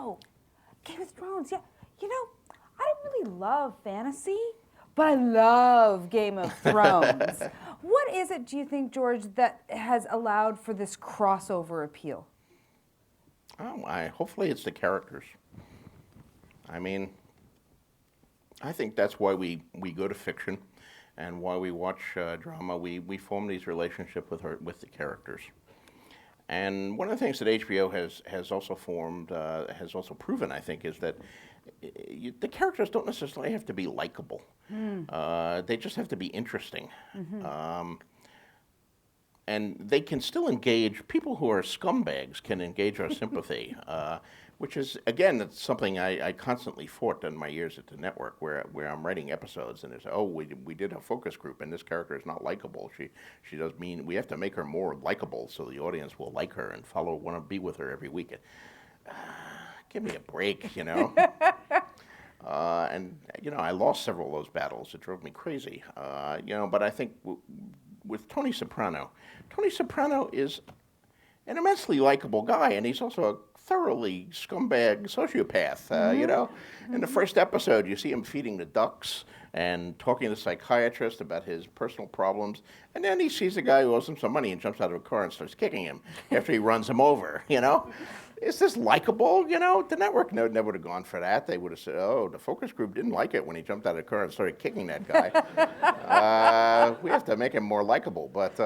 Oh, Game of Thrones, yeah. You know, I don't really love fantasy, but I love Game of Thrones. What is it, do you think, George, that has allowed for this crossover appeal? Oh, hopefully it's the characters. I mean, I think that's why we go to fiction and why we watch drama. We form these relationships with the characters. And one of the things that HBO has also has also proven, I think, is that the characters don't necessarily have to be likable. They just have to be interesting. And they can still engage, people who are scumbags can engage our sympathy, which is, again, it's something I constantly fought in my years at the network, where I'm writing episodes and it's, oh, we did a focus group and this character is not likable. She does mean, we have to make her more likable so the audience will like her and want to be with her every week. Give me a break, you know. And, you know, I lost several of those battles. It drove me crazy. You know, but I think with Tony Soprano is an immensely likable guy, and he's also a thoroughly scumbag sociopath. You know, in the first episode, you see him feeding the ducks and talking to the psychiatrist about his personal problems, and then he sees a guy who owes him some money and jumps out of a car and starts kicking him after he runs him over. You know, is this likable? You know, the network never would have gone for that. They would have said, oh, the focus group didn't like it when he jumped out of the car and started kicking that guy. We have to make him more likable. But,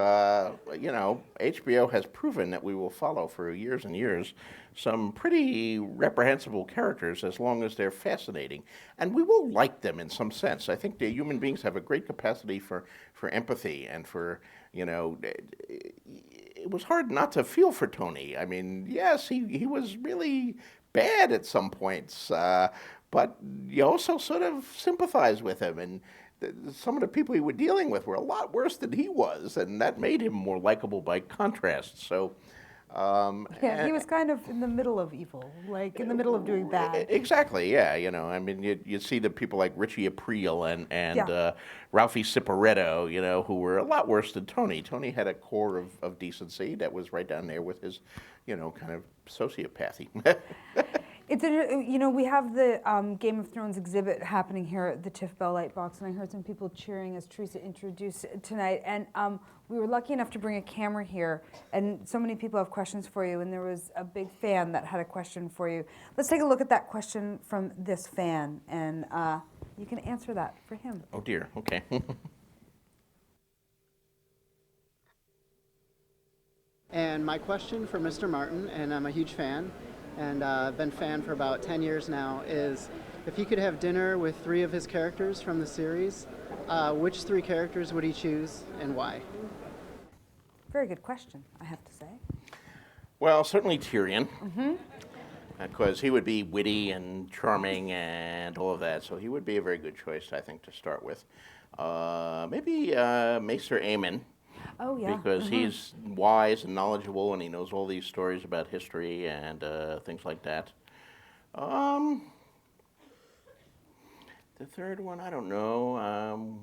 you know, HBO has proven that we will follow for years and years some pretty reprehensible characters as long as they're fascinating. And we will like them in some sense. I think the human beings have a great capacity for empathy and for, you know, it was hard not to feel for Tony. I mean, yes, he was really bad at some points, but you also sort of sympathize with him. And some of the people he was dealing with were a lot worse than he was, and that made him more likable by contrast. So, yeah, he was kind of in the middle of evil, like in the middle of doing bad. Exactly, yeah. You know, I mean, you see the people like Richie Aprile and Yeah. Ralphie Ciparetto, you know, who were a lot worse than Tony. Tony had a core of decency that was right down there with his, you know, kind of sociopathy. It's you know, we have the Game of Thrones exhibit happening here at the Tiff Bell Lightbox, and I heard some people cheering as Teresa introduced it tonight. And we were lucky enough to bring a camera here, and so many people have questions for you. And there was a big fan that had a question for you. Let's take a look at that question from this fan, and you can answer that for him. Oh dear. Okay. And my question for Mr. Martin, and I'm a huge fan, and I've been a fan for about 10 years now, is if he could have dinner with 3 of his characters from the series, which 3 characters would he choose and why? Very good question, I have to say. Well, certainly Tyrion, because he would be witty and charming and all of that, so he would be a very good choice, I think, to start with. Maybe Maester Aemon. Oh, yeah. Because he's wise and knowledgeable, and he knows all these stories about history and things like that. The third one, I don't know.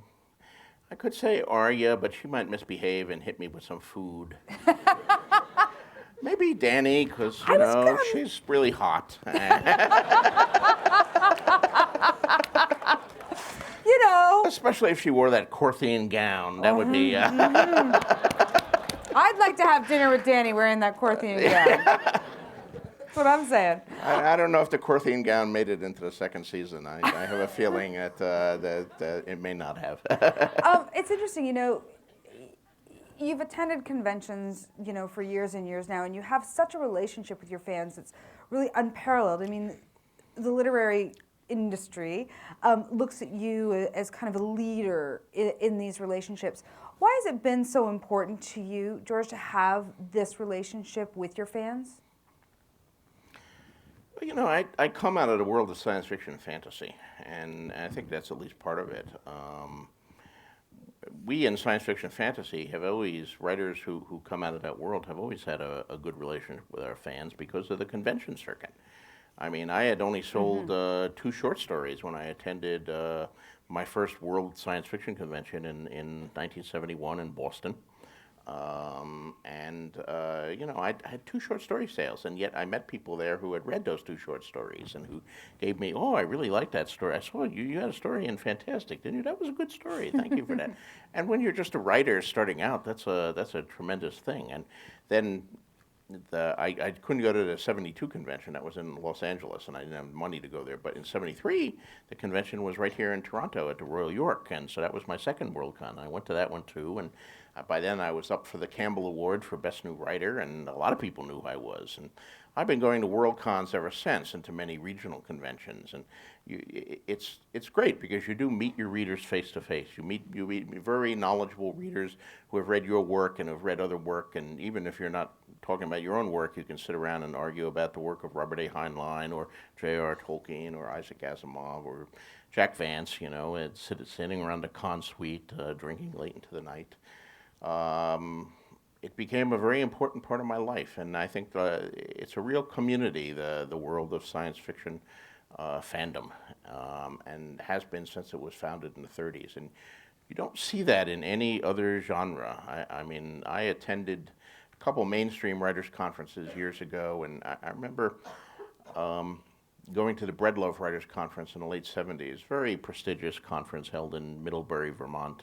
I could say Arya, but she might misbehave and hit me with some food. Maybe Dany, because, you know, she's really hot. You know. Especially if she wore that Corthian gown. That would be... I'd like to have dinner with Dany wearing that Corthian gown. That's what I'm saying. I don't know if the Corthian gown made it into the second season. I have a feeling that it may not have. It's interesting, you know, you've attended conventions, you know, for years and years now, and you have such a relationship with your fans that's really unparalleled. I mean, the literary industry looks at you as kind of a leader in these relationships. Why has it been so important to you, George, to have this relationship with your fans? Well, you know, I come out of the world of science fiction and fantasy, and I think that's at least part of it. We in science fiction and fantasy have always, writers who come out of that world have always had a good relationship with our fans because of the convention circuit. I mean, I had only sold 2 short stories when I attended my first World Science Fiction Convention in 1971 in Boston. I had 2 short story sales, and yet I met people there who had read those 2 short stories and who gave me, oh, I really like that story. I saw you had a story in Fantastic, didn't you? That was a good story. Thank you for that. And when you're just a writer starting out, that's a tremendous thing. And then I couldn't go to the 72 convention. That was in Los Angeles, and I didn't have money to go there. But in 73, the convention was right here in Toronto at the Royal York, and so that was my second Worldcon. I went to that one too, and by then I was up for the Campbell Award for Best New Writer, and a lot of people knew who I was. And I've been going to Worldcons ever since, and to many regional conventions. And it's great because you do meet your readers face to face. You meet very knowledgeable readers who have read your work and have read other work. And even if you're not talking about your own work, you can sit around and argue about the work of Robert A. Heinlein or J.R. Tolkien or Isaac Asimov or Jack Vance. And sitting around the con suite, drinking late into the night. It became a very important part of my life, and I think it's a real community, the world of science fiction fandom, and has been since it was founded in the 30s. And you don't see that in any other genre. I mean, I attended a couple mainstream writers' conferences years ago, and I remember going to the Breadloaf Writers' Conference in the late 70s, very prestigious conference held in Middlebury, Vermont,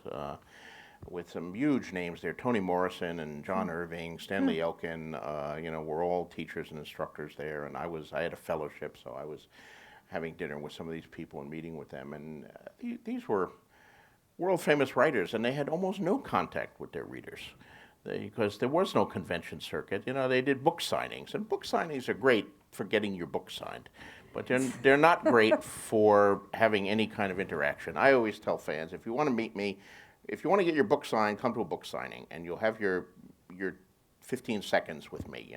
with some huge names there. Toni Morrison and John Irving, Stanley Elkin, were all teachers and instructors there. And I had a fellowship, so I was having dinner with some of these people and meeting with them. And these were world famous writers, and they had almost no contact with their readers because there was no convention circuit. They did book signings, and book signings are great for getting your book signed, but they're not great for having any kind of interaction. I always tell fans, if you want to meet me, if you want to get your book signed, come to a book signing, and you'll have your 15 seconds with me,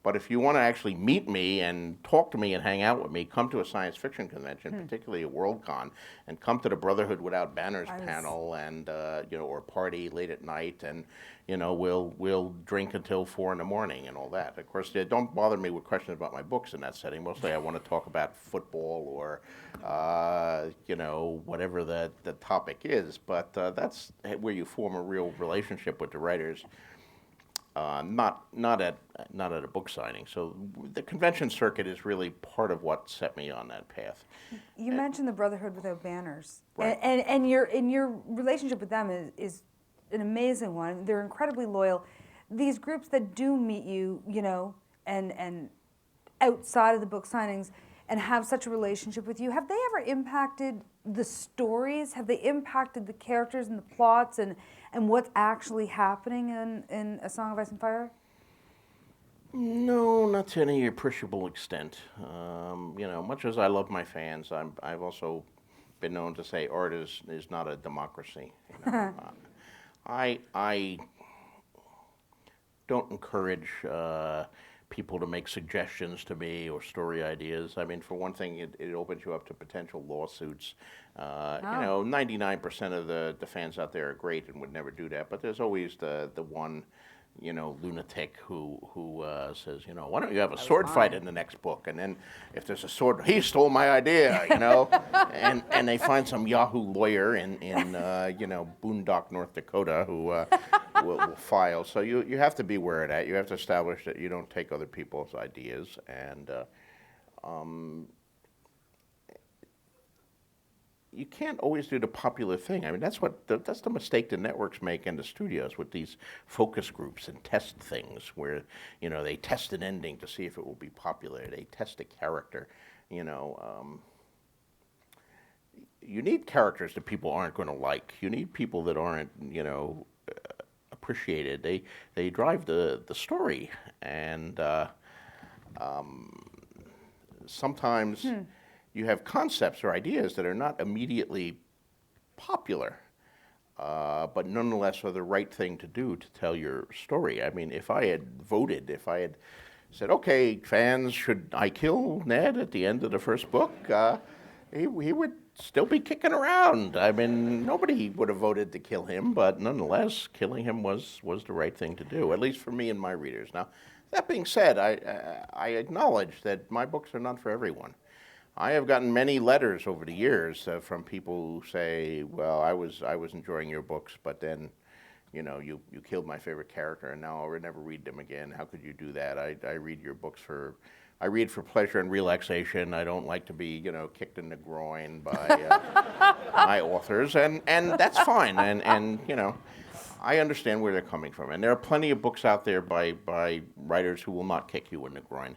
But if you want to actually meet me and talk to me and hang out with me, come to a science fiction convention, particularly a Worldcon, and come to the Brotherhood Without Banners panel, and or party late at night, and we'll drink until 4 in the morning and all that. Of course, don't bother me with questions about my books in that setting. Mostly, I want to talk about football or whatever the topic is. But that's where you form a real relationship with the writers. Not at a book signing. So the convention circuit is really part of what set me on that path. You mentioned the Brotherhood Without Banners, right. and your relationship with them is an amazing one. They're incredibly loyal. These groups that do meet you, and outside of the book signings, and have such a relationship with you, have they ever impacted the stories? Have they impacted the characters and the plots and what's actually happening in A Song of Ice and Fire? No, not to any appreciable extent. Much as I love my fans, I've also been known to say art is not a democracy. I don't encourage people to make suggestions to me or story ideas. I mean, for one thing, it opens you up to potential lawsuits. 99% of the fans out there are great and would never do that, but there's always the one, lunatic who says, why don't you have a sword fight in the next book? And then if there's a sword, he stole my idea, and they find some Yahoo lawyer in Boondock, North Dakota, who will file. So you have to be aware of that. You have to establish that you don't take other people's ideas, and you can't always do the popular thing. I mean, that's the mistake the networks make and the studios with these focus groups and test things where, they test an ending to see if it will be popular. They test a character, You need characters that people aren't going to like. You need people that aren't, appreciated. They drive the story, and sometimes you have concepts or ideas that are not immediately popular, but nonetheless are the right thing to do to tell your story. I mean, if I had said, okay, fans, should I kill Ned at the end of the first book? He would still be kicking around. I mean, nobody would have voted to kill him, but nonetheless, killing him was the right thing to do, at least for me and my readers. Now, that being said, I acknowledge that my books are not for everyone. I have gotten many letters over the years from people who say, well, I was enjoying your books, but then, you killed my favorite character, and now I'll never read them again. How could you do that? I read your books I read for pleasure and relaxation. I don't like to be, kicked in the groin by my authors, and that's fine. And I understand where they're coming from. And there are plenty of books out there by writers who will not kick you in the groin.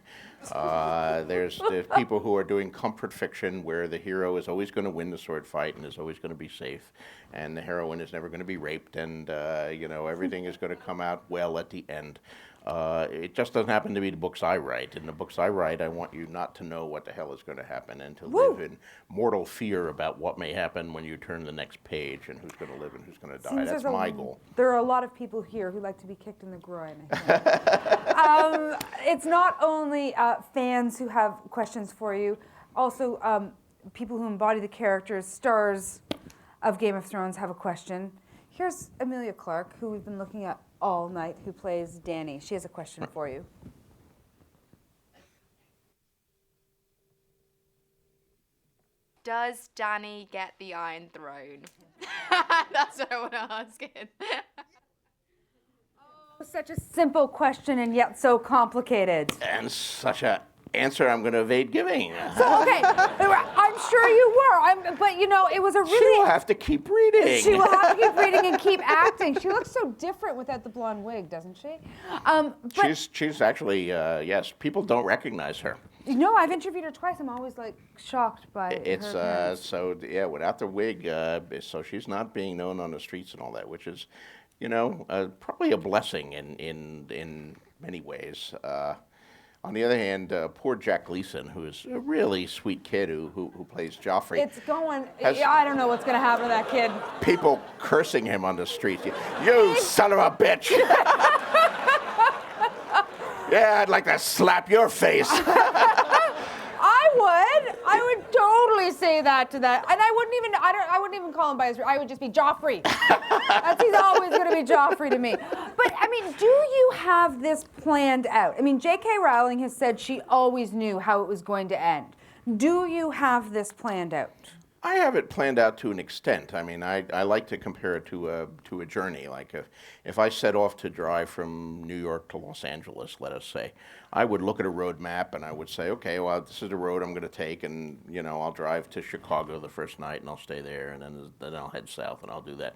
There's people who are doing comfort fiction where the hero is always going to win the sword fight and is always going to be safe, and the heroine is never going to be raped, and everything is going to come out well at the end. It just doesn't happen to be the books I write. In the books I write, I want you not to know what the hell is going to happen and to live in mortal fear about what may happen when you turn the next page and who's going to live and who's going to die. That's my goal. There are a lot of people here who like to be kicked in the groin, I think. It's not only fans who have questions for you, also people who embody the characters, stars of Game of Thrones have a question. Here's Emilia Clarke, who we've been looking at all night, who plays Dany. She has a question for you. Does Dany get the Iron Throne? That's what I want to ask him. Such a simple question and yet so complicated. And such a answer I'm going to evade giving. So, okay, I'm sure you were, but it was a really... She will have to keep reading. She will have to keep reading and keep acting. She looks so different without the blonde wig, doesn't she? She's actually, yes, people don't recognize her. No, I've interviewed her twice. I'm always shocked by it's her without the wig, so she's not being known on the streets and all that, which is, probably a blessing in many ways. On the other hand, poor Jack Gleason, who is a really sweet kid who plays Joffrey. It's going. I don't know what's going to happen to that kid. People cursing him on the street. You son of a bitch! Yeah, I'd like to slap your face. I would totally say that to that, and I wouldn't even call him by his. I would just be Joffrey. He's always going to be Joffrey to me. But do you have this planned out? J.K. Rowling has said she always knew how it was going to end. Do you have this planned out? I have it planned out to an extent. I like to compare it to a journey. Like if I set off to drive from New York to Los Angeles, let us say, I would look at a road map and I would say, okay, well, this is the road I'm going to take, and I'll drive to Chicago the first night and I'll stay there, and then I'll head south and I'll do that.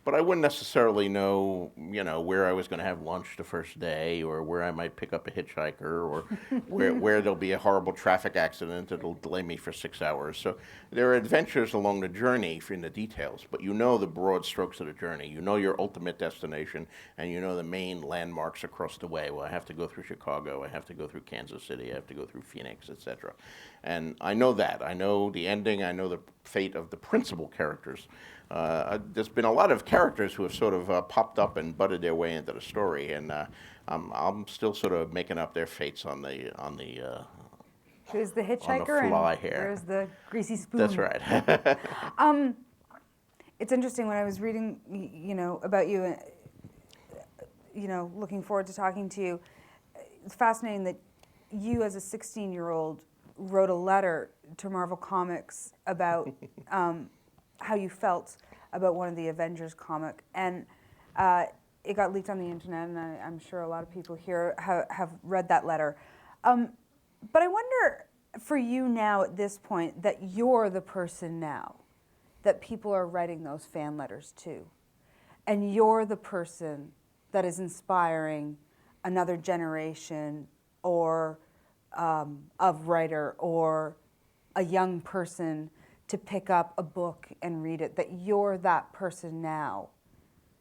But I wouldn't necessarily know, where I was going to have lunch the first day, or where I might pick up a hitchhiker, or where there'll be a horrible traffic accident that'll delay me for 6 hours. So there are adventures along the journey in the details, but the broad strokes of the journey. You know your ultimate destination, and you know the main landmarks across the way. Well, I have to go through Chicago, I have to go through Kansas City, I have to go through Phoenix, etc. And I know that. I know the ending, I know the fate of the principal characters. There's been a lot of characters who have sort of popped up and butted their way into the story, and I'm still sort of making up their fates on the Who's the hitchhiker on the fly and here. Where's the greasy spoon? That's right. It's interesting when I was reading, about you, looking forward to talking to you. It's fascinating that you, as a 16-year-old, wrote a letter to Marvel Comics about how you felt about one of the Avengers comic, and it got leaked on the internet, and I'm sure a lot of people here have read that letter. But I wonder, for you now at this point, that you're the person now that people are writing those fan letters to, and you're the person that is inspiring another generation or of writer or a young person to pick up a book and read it, that you're that person now.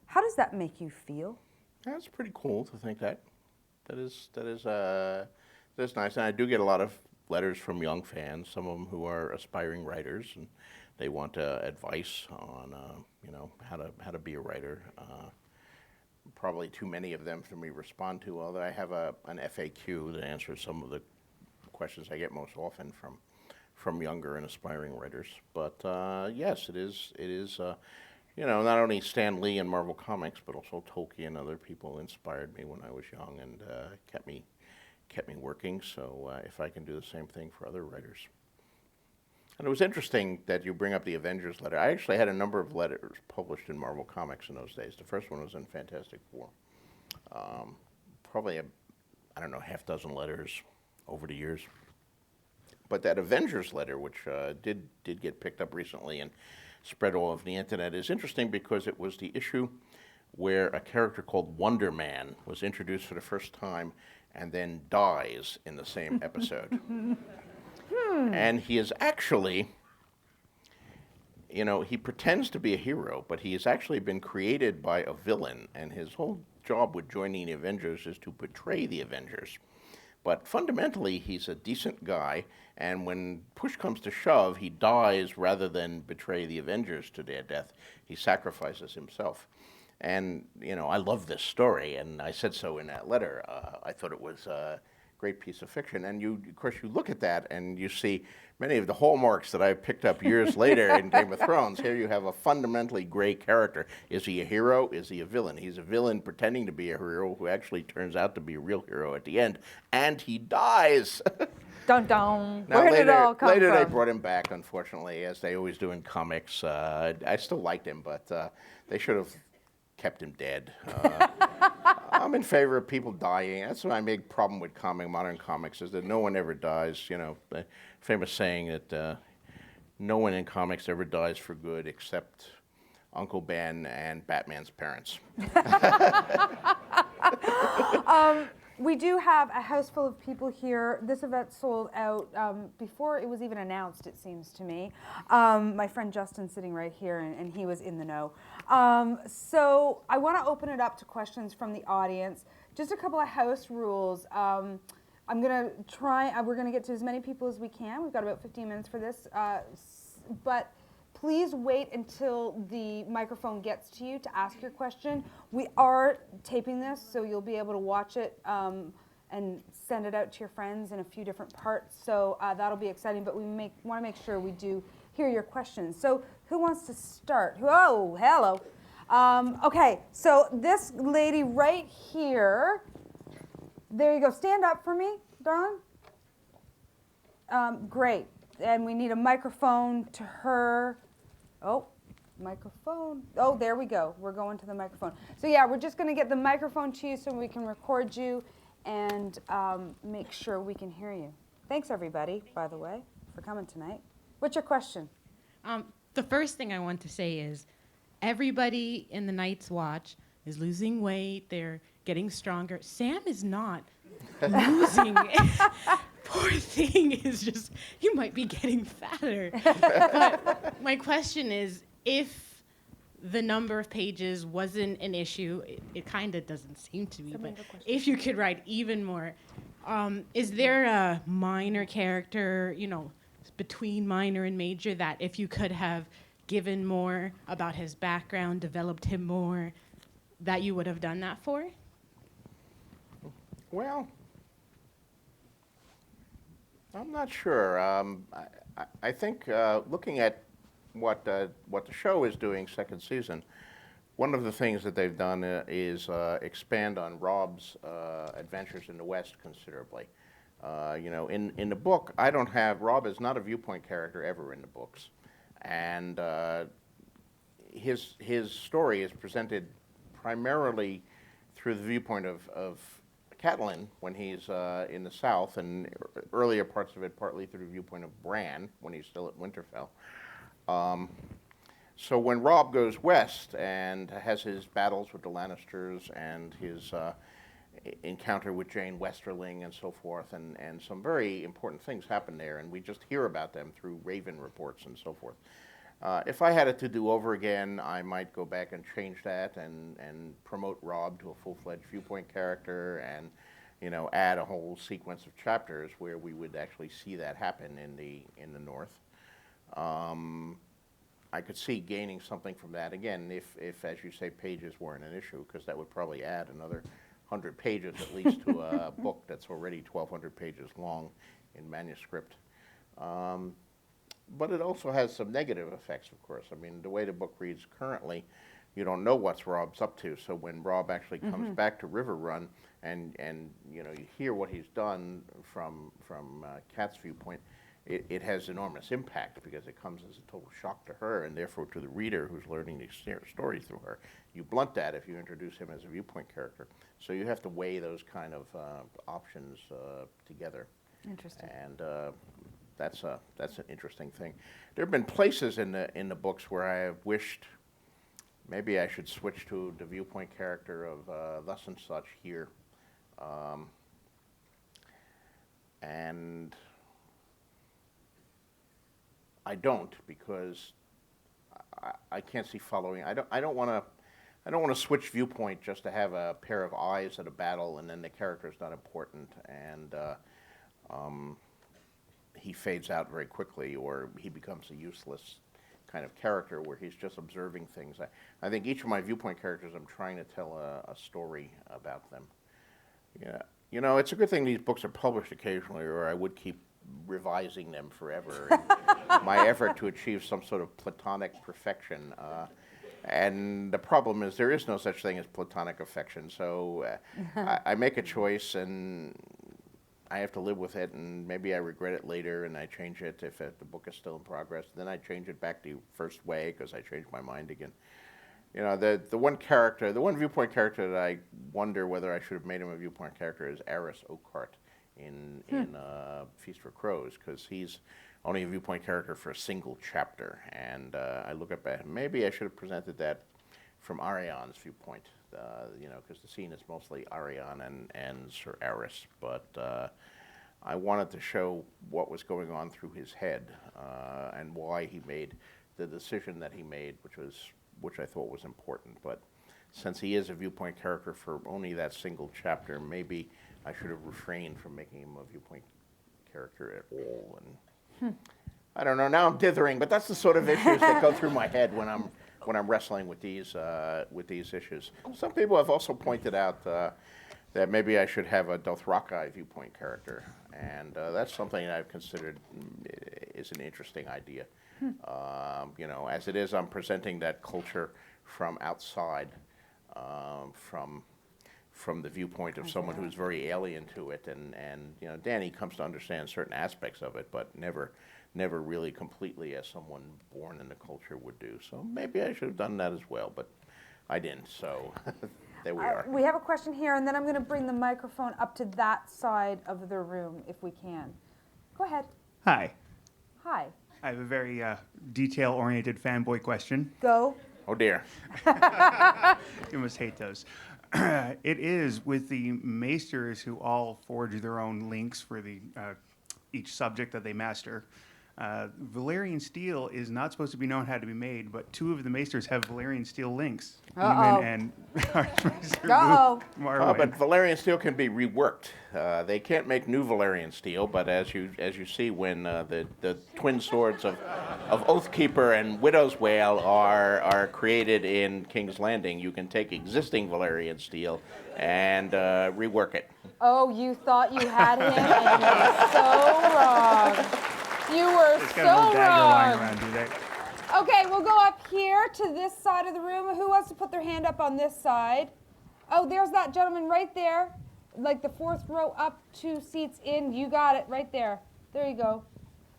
How does that make you feel? That's pretty cool to think that. That's nice. And I do get a lot of letters from young fans, some of them who are aspiring writers, and they want advice on how to be a writer. Probably too many of them for me to respond to, although I have an FAQ that answers some of the questions I get most often from younger and aspiring writers. But yes, it is not only Stan Lee and Marvel Comics, but also Tolkien and other people inspired me when I was young and kept me working. So if I can do the same thing for other writers, And it was interesting that you bring up the Avengers letter. I actually had a number of letters published in Marvel Comics in those days. The first one was in Fantastic Four. Probably, I don't know, half dozen letters over the years. But that Avengers letter, which did get picked up recently and spread all over the internet, is interesting because it was the issue where a character called Wonder Man was introduced for the first time and then dies in the same episode. And he is actually, he pretends to be a hero, but he has actually been created by a villain, and his whole job with joining the Avengers is to betray the Avengers. But fundamentally, he's a decent guy, and when push comes to shove, he dies rather than betray the Avengers to their death. He sacrifices himself. And, I love this story, and I said so in that letter. I thought it was a great piece of fiction. And of course, you look at that, and you see many of the hallmarks that I picked up years later in Game of Thrones. Here you have a fundamentally gray character. Is he a hero? Is he a villain? He's a villain pretending to be a hero who actually turns out to be a real hero at the end, and he dies. Dun dun. Now, Where did it all come later from? they brought him back, unfortunately, as they always do in comics. I still liked him, but they should have kept him dead. I'm in favor of people dying. That's my big problem with modern comics, is that no one ever dies. The famous saying that no one in comics ever dies for good except Uncle Ben and Batman's parents. We do have a house full of people here. This event sold out before it was even announced, it seems to me. My friend Justin's sitting right here, and he was in the know. So I want to open it up to questions from the audience. Just a couple of house rules. I'm going to try, we're going to get to as many people as we can. We've got about 15 minutes for this. But please wait until the microphone gets to you to ask your question. We are taping this, so you'll be able to watch it and send it out to your friends in a few different parts. So that'll be exciting, but we want to make sure we do hear your questions. So who wants to start? Oh, hello. Okay, so this lady right here, there you go. Stand up for me, Dawn. Great. And we need a microphone to her. Oh, microphone. Oh, there we go. We're going to the microphone. So yeah, we're just going to get the microphone to you so we can record you and make sure we can hear you. Thanks, everybody, by the way, for coming tonight. What's your question? The first thing I want to say is everybody in the Night's Watch is losing weight. They're getting stronger. Sam is not losing. Poor thing is just, you might be getting fatter. But my question is, if the number of pages wasn't an issue, it kind of doesn't seem to be, but if you could write even more, is there a minor character, between minor and major, that if you could have given more about his background, developed him more, that you would have done that for? Well, I'm not sure. I think looking at what the show is doing second season, one of the things that they've done is expand on Rob's adventures in the West considerably. In the book, Rob is not a viewpoint character ever in the books, and his story is presented primarily through the viewpoint of Catelyn when he's in the South, and earlier parts of it partly through the viewpoint of Bran when he's still at Winterfell. So when Rob goes west and has his battles with the Lannisters and his encounter with Jane Westerling and so forth, and some very important things happen there, and we just hear about them through Raven reports and so forth. If I had it to do over again, I might go back and change that and promote Rob to a full-fledged viewpoint character and, add a whole sequence of chapters where we would actually see that happen in the North. I could see gaining something from that again if, as you say, pages weren't an issue, because that would probably add another 100 pages at least to a book that's already 1,200 pages long in manuscript. But it also has some negative effects, of course. I mean, the way the book reads currently, you don't know what Rob's up to. So when Rob actually comes back to River Run and you hear what he's done from Kat's viewpoint, it has enormous impact because it comes as a total shock to her and therefore to the reader who's learning the story through her. You blunt that if you introduce him as a viewpoint character. So you have to weigh those kind of options together. Interesting. And that's an interesting thing. There have been places in the books where I have wished maybe I should switch to the viewpoint character of thus and such here. And I don't, because I can't see following. I don't want to switch viewpoint just to have a pair of eyes at a battle and then the character is not important and he fades out very quickly or he becomes a useless kind of character where he's just observing things. I think each of my viewpoint characters, I'm trying to tell a story about them. Yeah, you know, it's a good thing these books are published occasionally, or I would keep revising them forever. My effort to achieve some sort of platonic perfection. And the problem is there is no such thing as platonic affection. So I make a choice and I have to live with it, and maybe I regret it later and I change it if the book is still in progress. Then I change it back to first way because I changed my mind again. You know, the one viewpoint character that I wonder whether I should have made him a viewpoint character is Aris Oakheart in Feast for Crows, because he's only a viewpoint character for a single chapter. And I look up at him. Maybe I should have presented that from Ariane's viewpoint, you know, because the scene is mostly Ariane and Sir Aris. But I wanted to show what was going on through his head and why he made the decision that he made, which I thought was important. But since he is a viewpoint character for only that single chapter, maybe I should have refrained from making him a viewpoint character at all. And I don't know. Now I'm dithering, but that's the sort of issues that go through my head when I'm wrestling with these issues. Some people have also pointed out that maybe I should have a Dothraki viewpoint character, and that's something I've considered is an interesting idea. You know, as it is, I'm presenting that culture from outside, from the viewpoint of someone who's very alien to it, and you know, Danny comes to understand certain aspects of it, but never really completely as someone born in the culture would do. So maybe I should have done that as well, but I didn't. So there we are. We have a question here, and then I'm going to bring the microphone up to that side of the room if we can. Go ahead. Hi. Hi. I have a very detail-oriented fanboy question. Go. Oh dear. You must hate those. It is with the maesters who all forge their own links for each subject that they master. Valyrian steel is not supposed to be known how to be made, but two of the maesters have Valyrian steel links. Uh-oh. And Archmaester Uh-oh. Marwyn. But Valyrian steel can be reworked. They can't make new Valyrian steel, but as you see, when the twin swords of Oathkeeper and Widow's Wail are created in King's Landing, you can take existing Valyrian steel and rework it. Oh, you thought you had him, and you're so wrong. You were It's so got a little dagger lying wrong. around, do they? Okay, we'll go up here to this side of the room. Who wants to put their hand up on this side? Oh, there's that gentleman right there. Like the fourth row up, 2 seats in. You got it right there. There you go.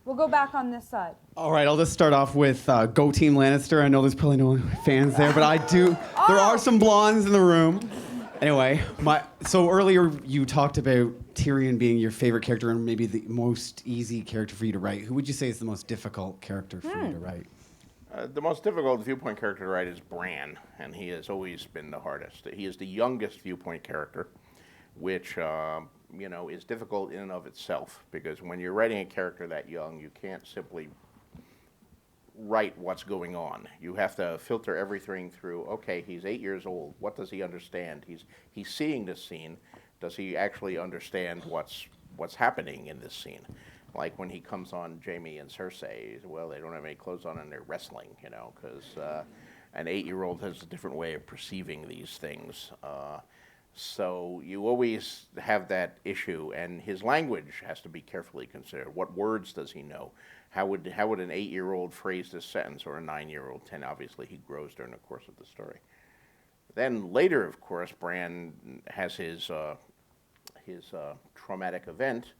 We'll go back on this side. All right, I'll just start off with Go Team Lannister. I know there's probably no fans there, but I do. There are some blondes in the room. Anyway, so earlier you talked about Tyrion being your favorite character and maybe the most easy character for you to write. Who would you say is the most difficult character for you to write? The most difficult viewpoint character to write is Bran, and he has always been the hardest. He is the youngest viewpoint character, which you know, is difficult in and of itself, because when you're writing a character that young, you can't simply write what's going on. You have to filter everything through, okay, he's 8 years old. What does he understand? He's seeing this scene. Does he actually understand what's happening in this scene? Like when he comes on Jaime and Cersei, well, they don't have any clothes on and they're wrestling, you know, because an 8-year-old has a different way of perceiving these things. So you always have that issue, and his language has to be carefully considered. What words does he know? How would an 8-year-old phrase this sentence, or a 9-year-old? 10, obviously, he grows during the course of the story. Then later, of course, Bran has his traumatic event,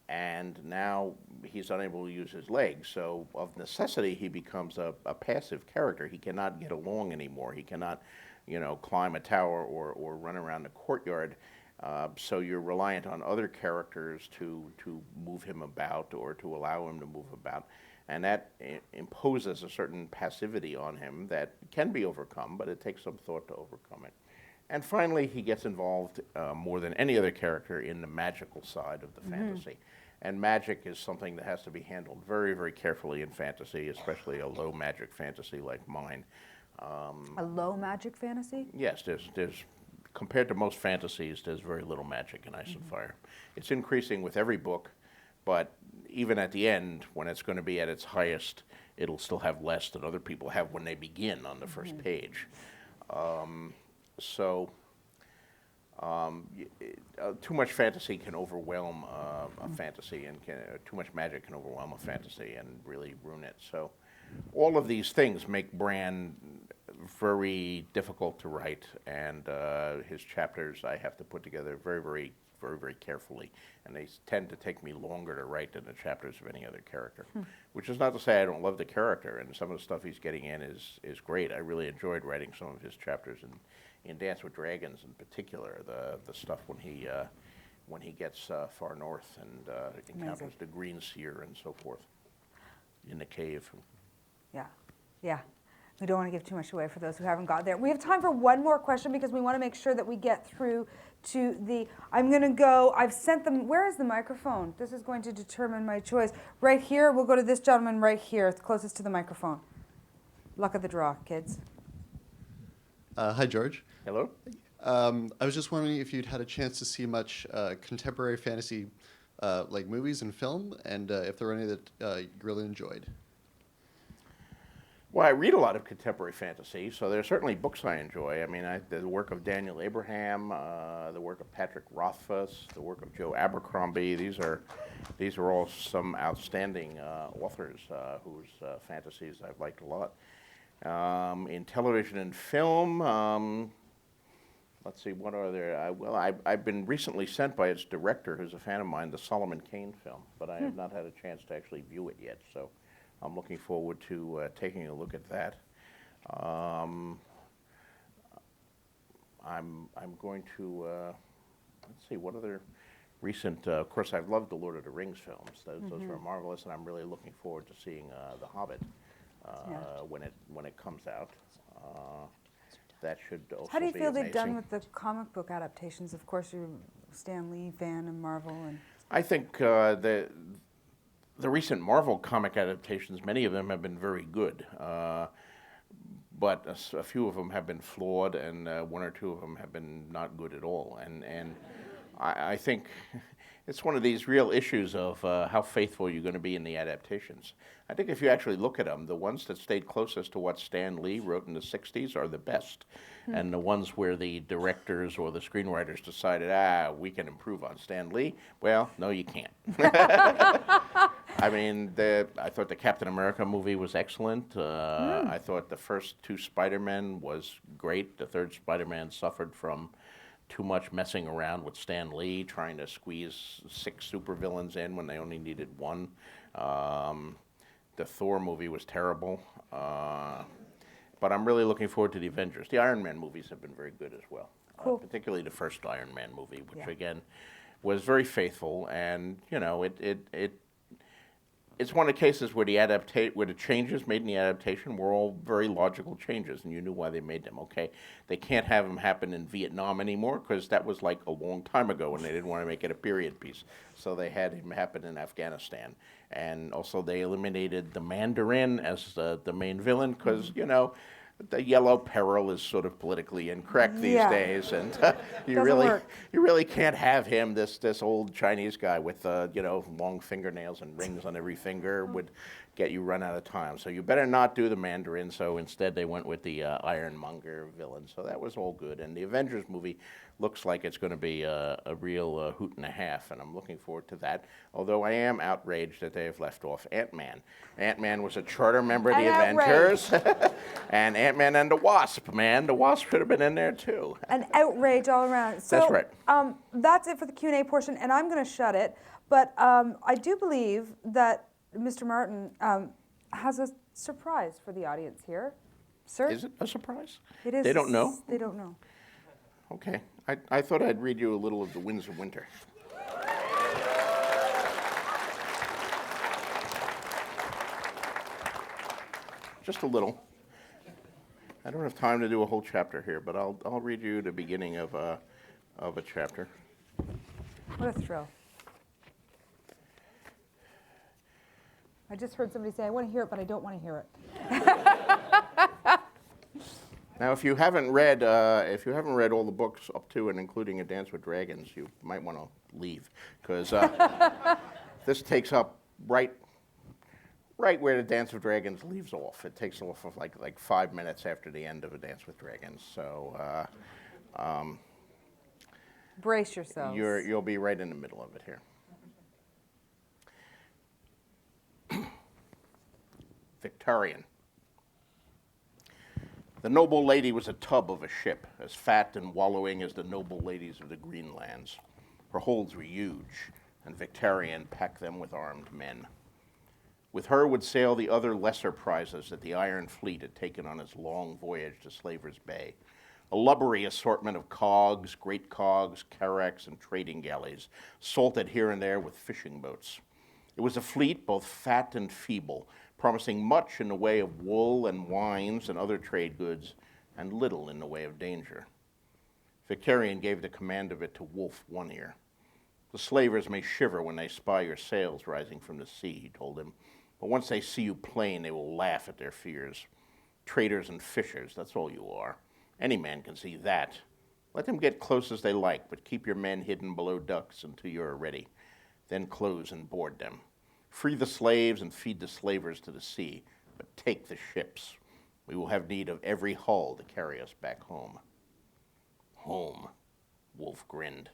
and now he's unable to use his legs. So of necessity, he becomes a passive character. He cannot get along anymore. He cannot, climb a tower or run around the courtyard. So you're reliant on other characters to move him about or to allow him to move about. And that imposes a certain passivity on him that can be overcome, but it takes some thought to overcome it. And finally, he gets involved more than any other character in the magical side of the fantasy. And magic is something that has to be handled very, very carefully in fantasy, especially a low magic fantasy like mine. A low magic fantasy? Yes, there's compared to most fantasies, there's very little magic in Ice and Fire. It's increasing with every book, but even at the end, when it's going to be at its highest, it'll still have less than other people have when they begin on the first page. Too much fantasy can overwhelm a fantasy, and too much magic can overwhelm a fantasy and really ruin it. So all of these things make Bran very difficult to write, and his chapters I have to put together very, very, very, very carefully, and they tend to take me longer to write than the chapters of any other character. Which is not to say I don't love the character, and some of the stuff he's getting in is great. I really enjoyed writing some of his chapters in Dance with Dragons in particular, the stuff when he gets far north and encounters the Green Seer and so forth in the cave. Yeah. We don't want to give too much away for those who haven't got there. We have time for one more question because we want to make sure that we get through to I'm going to go, I've sent them, where is the microphone? This is going to determine my choice. Right here, we'll go to this gentleman right here, it's closest to the microphone. Luck of the draw, kids. Hi, George. Hello? I was just wondering if you'd had a chance to see much contemporary fantasy like movies and film, and if there were any that you really enjoyed. Well, I read a lot of contemporary fantasy, so there are certainly books I enjoy. I mean, the work of Daniel Abraham, the work of Patrick Rothfuss, the work of Joe Abercrombie. These are all some outstanding authors whose fantasies I've liked a lot. In television and film, let's see, what are there? I've been recently sent by its director, who's a fan of mine, the Solomon Kane film, but I have not had a chance to actually view it yet. So I'm looking forward to taking a look at that. I'm going to let's see, what other recent. Of course, I've loved the Lord of the Rings films. Those were marvelous, and I'm really looking forward to seeing The Hobbit when it comes out. That should also How do you be feel they've done amazing. with the comic book adaptations? Of course, you're a Stan Lee fan of Marvel. I think the recent Marvel comic adaptations, many of them have been very good, but a few of them have been flawed, and one or two of them have been not good at all. And I think it's one of these real issues of how faithful you're going to be in the adaptations. I think if you actually look at them, the ones that stayed closest to what Stan Lee wrote in the 60s are the best. And the ones where the directors or the screenwriters decided, we can improve on Stan Lee, well, no, you can't. I mean, I thought the Captain America movie was excellent. I thought the first two Spider-Men was great. The third Spider-Man suffered from too much messing around with Stan Lee, trying to squeeze 6 supervillains in when they only needed one. The Thor movie was terrible. But I'm really looking forward to the Avengers. The Iron Man movies have been very good as well. Cool. Particularly the first Iron Man movie, which again was very faithful, and it's one of the cases where the changes made in the adaptation were all very logical changes, and you knew why they made them. Okay, they can't have them happen in Vietnam anymore because that was like a long time ago, and they didn't want to make it a period piece, so they had him happen in Afghanistan. And also, they eliminated the Mandarin as the main villain because the Yellow Peril is sort of politically incorrect these days, and you really can't have him, this old Chinese guy with long fingernails and rings on every finger, would get you run out of time. So you better not do the Mandarin. So instead they went with the Ironmonger villain. So that was all good. And the Avengers movie looks like it's going to be a real hoot and a half, and I'm looking forward to that. Although I am outraged that they have left off Ant-Man. Ant-Man was a charter member of the Avengers. And Ant-Man and the Wasp, man. The Wasp should have been in there too. An outrage all around. So, That's right. That's it for the Q&A portion, and I'm going to shut it. But I do believe that Mr. Martin has a surprise for the audience here. Sir? Is it a surprise? It is. They don't know? They don't know. Okay. I thought I'd read you a little of The Winds of Winter. Just a little. I don't have time to do a whole chapter here, but I'll read you the beginning of a chapter. What a thrill. I just heard somebody say, I want to hear it, but I don't want to hear it. Now, if you haven't read all the books up to and including A Dance with Dragons, you might want to leave, because this takes up right where The Dance with Dragons leaves off. It takes off of like 5 minutes after the end of A Dance with Dragons. So Brace yourselves. you'll be right in the middle of it here. Victorian. The noble lady was a tub of a ship, as fat and wallowing as the noble ladies of the Greenlands. Her holds were huge, and Victorian packed them with armed men. With her would sail the other lesser prizes that the Iron Fleet had taken on its long voyage to Slaver's Bay, a lubbery assortment of cogs, great cogs, carracks, and trading galleys, salted here and there with fishing boats. It was a fleet both fat and feeble, promising much in the way of wool and wines and other trade goods, and little in the way of danger. Victorian gave the command of it to Wolf One Ear. The slavers may shiver when they spy your sails rising from the sea, he told him, but once they see you plain, they will laugh at their fears. Traders and fishers, that's all you are. Any man can see that. Let them get close as they like, but keep your men hidden below decks until you are ready. Then close and board them. Free the slaves and feed the slavers to the sea, but take the ships. We will have need of every hull to carry us back home. Home, Wolf grinned.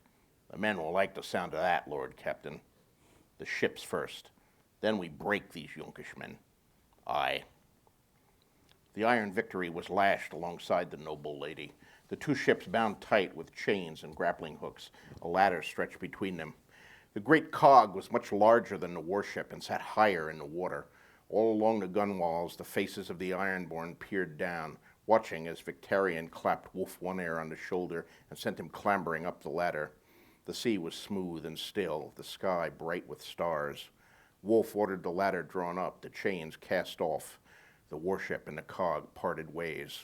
The men will like the sound of that, Lord Captain. The ships first. Then we break these Yonkishmen. Aye. The Iron Victory was lashed alongside the noble lady, the two ships bound tight with chains and grappling hooks, a ladder stretched between them. The great cog was much larger than the warship and sat higher in the water. All along the gunwales, the faces of the Ironborn peered down, watching as Victorian clapped Wolf One Ear on the shoulder and sent him clambering up the ladder. The sea was smooth and still, the sky bright with stars. Wolf ordered the ladder drawn up, the chains cast off. The warship and the cog parted ways.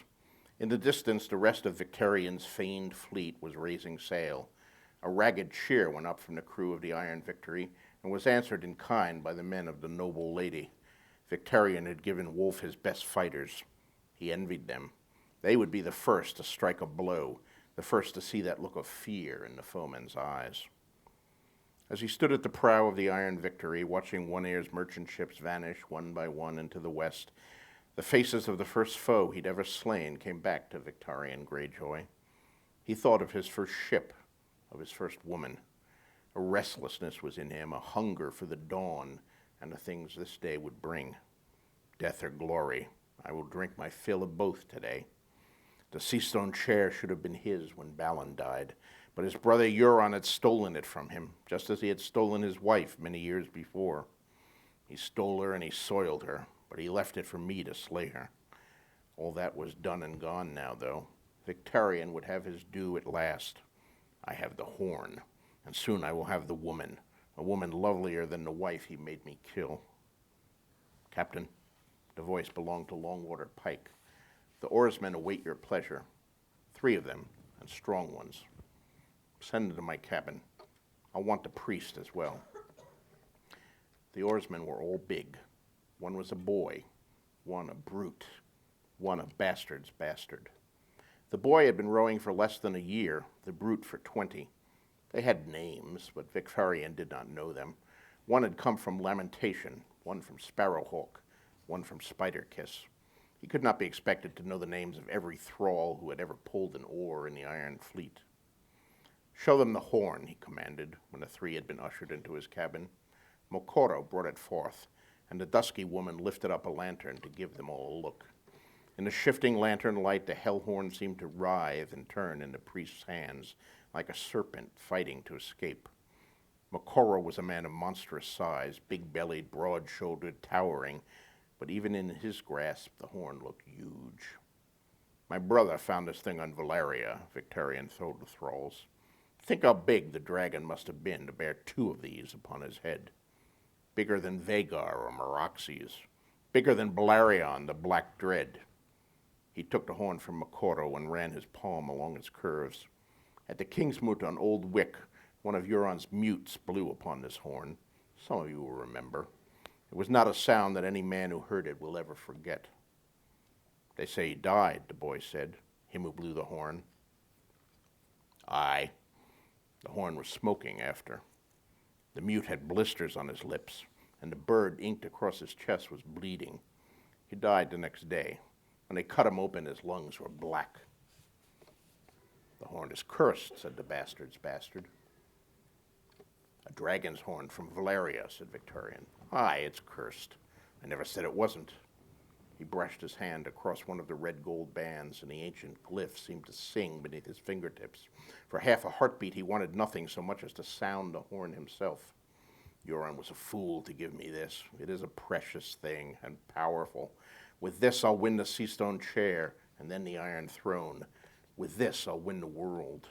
In the distance, the rest of Victorian's feigned fleet was raising sail. A ragged cheer went up from the crew of the Iron Victory and was answered in kind by the men of the noble lady. Victorian had given Wolf his best fighters. He envied them. They would be the first to strike a blow, the first to see that look of fear in the foeman's eyes. As he stood at the prow of the Iron Victory, watching One Ear's merchant ships vanish one by one into the west, the faces of the first foe he'd ever slain came back to Victorian Greyjoy. He thought of his first ship, of his first woman. A restlessness was in him, a hunger for the dawn and the things this day would bring. Death or glory, I will drink my fill of both today. The sea-stone chair should have been his when Balin died, but his brother Euron had stolen it from him, just as he had stolen his wife many years before. He stole her and he soiled her, but he left it for me to slay her. All that was done and gone now, though. Victorian would have his due at last. I have the horn, and soon I will have the woman, a woman lovelier than the wife he made me kill. Captain, the voice belonged to Longwater Pike. The oarsmen await your pleasure, 3 of them, and strong ones. Send them to my cabin. I want the priest as well. The oarsmen were all big. One was a boy, one a brute, one a bastard's bastard. The boy had been rowing for less than a year, the brute for 20. They had names, but Victorian did not know them. One had come from Lamentation, one from Sparrowhawk, one from Spider Kiss. He could not be expected to know the names of every thrall who had ever pulled an oar in the Iron Fleet. "Show them the horn," he commanded, when the three had been ushered into his cabin. Mokoro brought it forth, and the dusky woman lifted up a lantern to give them all a look. In the shifting lantern light, the hell horn seemed to writhe and turn in the priest's hands like a serpent fighting to escape. Mokoro was a man of monstrous size, big-bellied, broad-shouldered, towering, but even in his grasp, the horn looked huge. "My brother found this thing on Valeria," Victorian told the thralls. "Think how big the dragon must have been to bear 2 of these upon his head. Bigger than Vagar or Meraxes, bigger than Balerion, the Black Dread." He took the horn from Mokoro and ran his palm along its curves. At the King's Moot on Old Wick, one of Euron's mutes blew upon this horn. Some of you will remember. It was not a sound that any man who heard it will ever forget. "They say he died," the boy said, "him who blew the horn." "Aye." The horn was smoking after. The mute had blisters on his lips, and the bird inked across his chest was bleeding. He died the next day. When they cut him open, his lungs were black. "The horn is cursed," said the bastard's bastard. "A dragon's horn from Valeria," said Victorian. "Aye, it's cursed. I never said it wasn't." He brushed his hand across one of the red gold bands, and the ancient glyph seemed to sing beneath his fingertips. For half a heartbeat, he wanted nothing so much as to sound the horn himself. "Euron was a fool to give me this. It is a precious thing, and powerful. With this I'll win the Seastone chair, and then the Iron Throne. With this I'll win the world."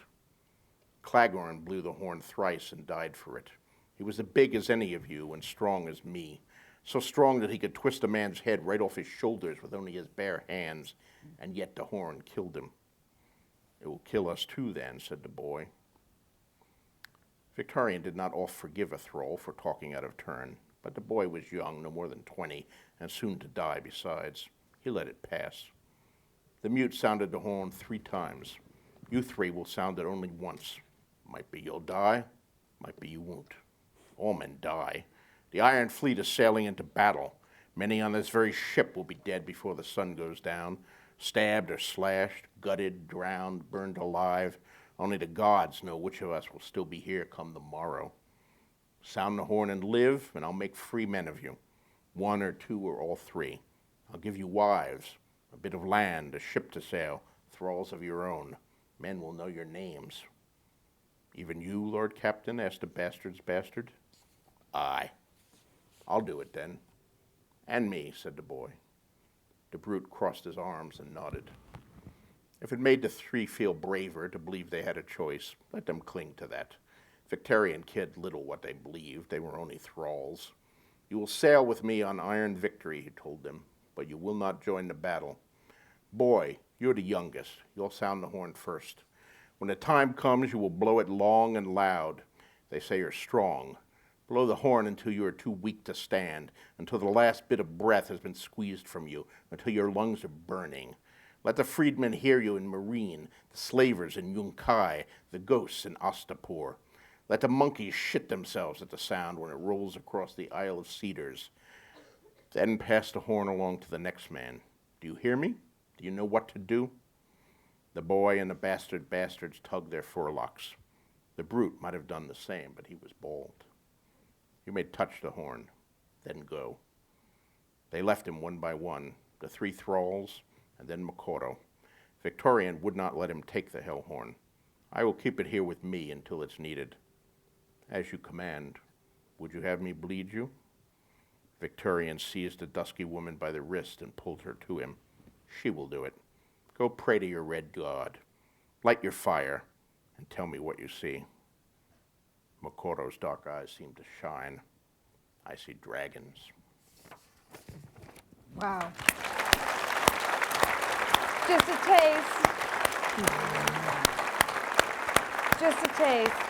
Claghorn blew the horn thrice and died for it. He was as big as any of you and strong as me, so strong that he could twist a man's head right off his shoulders with only his bare hands, and yet the horn killed him. "It will kill us too, then," said the boy. Victorian did not oft forgive a thrall for talking out of turn, but the boy was young, no more than 20, and soon to die besides. He let it pass. The mute sounded the horn 3 times. "You 3 will sound it only once. Might be you'll die, might be you won't. All men die. The Iron Fleet is sailing into battle. Many on this very ship will be dead before the sun goes down, stabbed or slashed, gutted, drowned, burned alive. Only the gods know which of us will still be here come the morrow. Sound the horn and live, and I'll make free men of you. 1 or 2 or all 3. I'll give you wives, a bit of land, a ship to sail, thralls of your own. Men will know your names." "Even you, Lord Captain?" asked the bastard's bastard. "Aye." "I'll do it then." "And me," said the boy. The brute crossed his arms and nodded. If it made the 3 feel braver to believe they had a choice, let them cling to that. Victorian cared little what they believed. They were only thralls. "You will sail with me on Iron Victory," he told them, "but you will not join the battle. Boy, you're the youngest. You'll sound the horn first. When the time comes, you will blow it long and loud. They say you're strong. Blow the horn until you are too weak to stand, until the last bit of breath has been squeezed from you, until your lungs are burning. Let the freedmen hear you in Marine, the slavers in Yunkai, the ghosts in Ostapor. Let the monkeys shit themselves at the sound when it rolls across the Isle of Cedars. Then pass the horn along to the next man. Do you hear me? Do you know what to do?" The boy and the bastards tugged their forelocks. The brute might have done the same, but he was bald. "You may touch the horn, then go." They left him one by one, the 3 thralls, and then Mokoro. Victorian would not let him take the hell horn. "I will keep it here with me until it's needed." "As you command. Would you have me bleed you?" Victorian seized the dusky woman by the wrist and pulled her to him. "She will do it. Go pray to your red god. Light your fire and tell me what you see." Mokoro's dark eyes seemed to shine. "I see dragons." Wow. Just a taste. Just a taste.